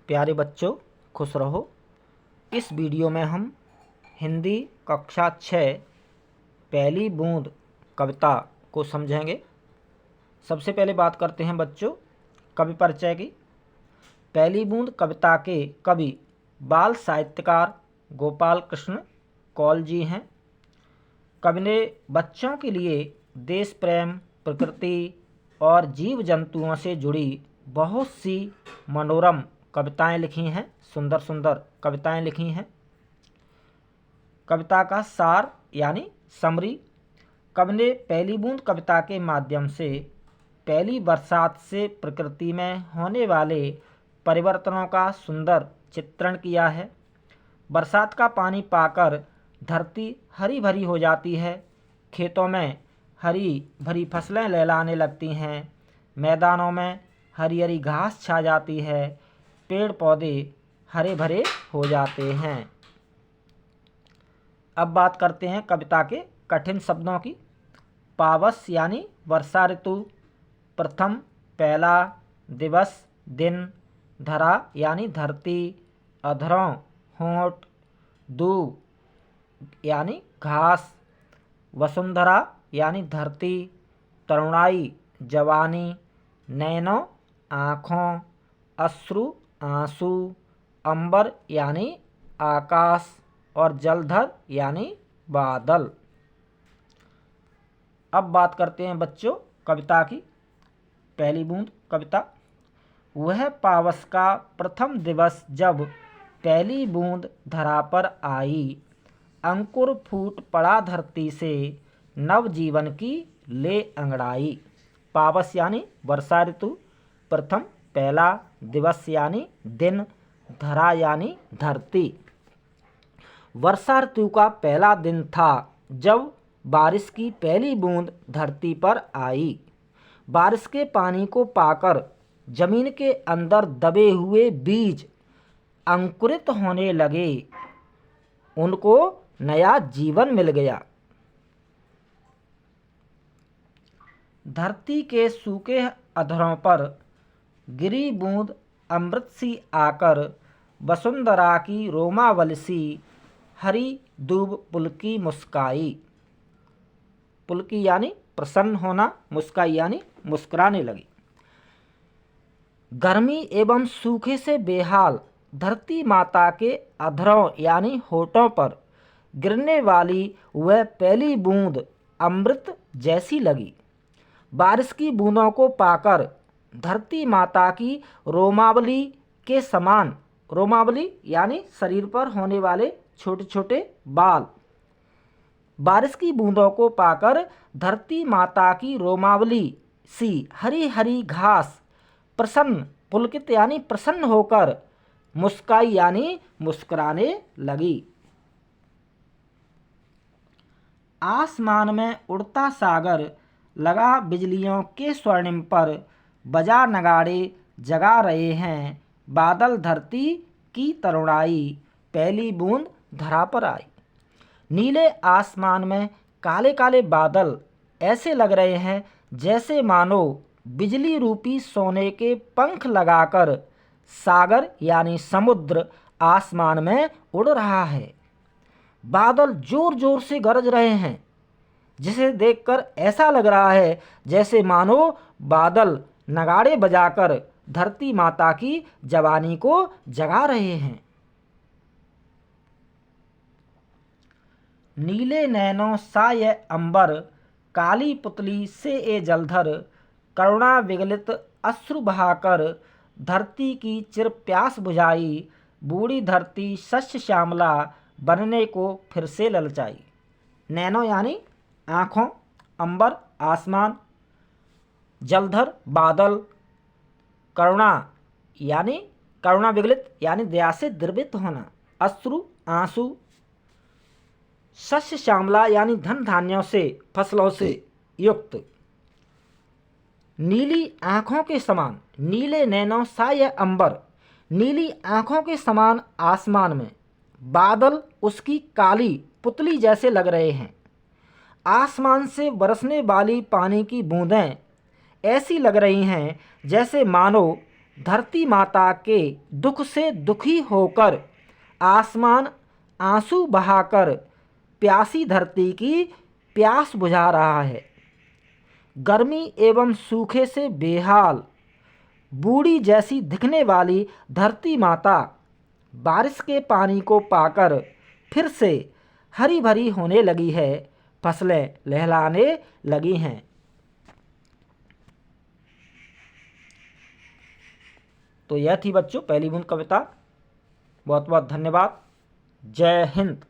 प्यारे बच्चों, खुश रहो। इस वीडियो में हम हिंदी कक्षा 6 पहली बूंद कविता को समझेंगे। सबसे पहले बात करते हैं बच्चों कवि परिचय की। पहली बूंद कविता के कवि बाल साहित्यकार गोपाल कृष्ण कौल जी हैं। कवि ने बच्चों के लिए देश प्रेम, प्रकृति और जीव जंतुओं से जुड़ी बहुत सी मनोरम कविताएं लिखी हैं, सुंदर सुंदर कविताएं लिखी हैं। कविता का सार यानी समरी। कवि ने पहली बूंद कविता के माध्यम से पहली बरसात से प्रकृति में होने वाले परिवर्तनों का सुंदर चित्रण किया है। बरसात का पानी पाकर धरती हरी भरी हो जाती है, खेतों में हरी भरी फसलें लहलाने लगती हैं, मैदानों में हरी हरी घास छा जाती है, पेड़ पौधे हरे भरे हो जाते हैं। अब बात करते हैं कविता के कठिन शब्दों की। पावस यानी वर्षा ऋतु, प्रथम पहला, दिवस दिन, धरा यानी धरती, अधरों होंठ, दूब यानी घास, वसुंधरा यानी धरती, तरुणाई जवानी, नैनों आँखों, अश्रु आंसू, अंबर यानी आकाश और जलधर यानी बादल। अब बात करते हैं बच्चों कविता की पहली बूंद कविता। वह पावस का प्रथम दिवस जब पहली बूंद धरा पर आई, अंकुर फूट पड़ा धरती से नव जीवन की ले अंगड़ाई। पावस यानी वर्षा ऋतु, प्रथम पहला, दिवस यानी दिन, धरा यानी धरती। वर्षा ऋतु का पहला दिन था जब बारिश की पहली बूंद धरती पर आई। बारिश के पानी को पाकर जमीन के अंदर दबे हुए बीज अंकुरित होने लगे, उनको नया जीवन मिल गया। धरती के सूखे अधरों पर गिरी बूंद अमृत सी आकर वसुंधरा की रोमावली सी हरी दूब पुलकी मुस्काई। पुलकी यानी प्रसन्न होना, मुस्काई यानी मुस्कुराने लगी। गर्मी एवं सूखे से बेहाल धरती माता के अधरों यानी होठों पर गिरने वाली वह पहली बूंद अमृत जैसी लगी। बारिश की बूंदों को पाकर धरती माता की रोमावली के समान, रोमावली यानी शरीर पर होने वाले छोटे छोटे बाल, बारिश की बूंदों को पाकर धरती माता की रोमावली सी हरी हरी घास प्रसन्न, पुलकित यानी प्रसन्न होकर मुस्काई यानी मुस्कुराने लगी। आसमान में उड़ता सागर लगा बिजलियों के स्वर्णिम पर, बजा नगाड़े जगा रहे हैं बादल धरती की तरुणाई, पहली बूंद धरा पर आई। नीले आसमान में काले काले बादल ऐसे लग रहे हैं जैसे मानो बिजली रूपी सोने के पंख लगाकर सागर यानी समुद्र आसमान में उड़ रहा है। बादल जोर जोर से गरज रहे हैं, जिसे देखकर ऐसा लग रहा है जैसे मानो बादल नगाड़े बजाकर धरती माता की जवानी को जगा रहे हैं। नीले नैनों सा ये अंबर, काली पुतली से ए जलधर, करुणा विगलित अश्रु बहाकर धरती की चिर प्यास बुझाई, बूढ़ी धरती शस्य श्यामला बनने को फिर से ललचाई। नैनों यानी आँखों, अंबर आसमान, जलधर बादल, करुणा यानी करुणा विगलित यानी दया से द्रवित होना, अश्रु आंसू, शस्य श्यामला यानी धन धान्यों से फसलों से युक्त। नीली आँखों के समान, नीले नैनों सा यह अंबर, नीली आँखों के समान आसमान में बादल उसकी काली पुतली जैसे लग रहे हैं। आसमान से बरसने वाली पानी की बूंदें ऐसी लग रही हैं जैसे मानो धरती माता के दुख से दुखी होकर आसमान आंसू बहाकर प्यासी धरती की प्यास बुझा रहा है। गर्मी एवं सूखे से बेहाल बूढ़ी जैसी दिखने वाली धरती माता बारिश के पानी को पाकर फिर से हरी भरी होने लगी है, फसलें लहलाने लगी हैं। तो यह थी बच्चों पहली बूंद कविता। बहुत बहुत धन्यवाद। जय हिंद।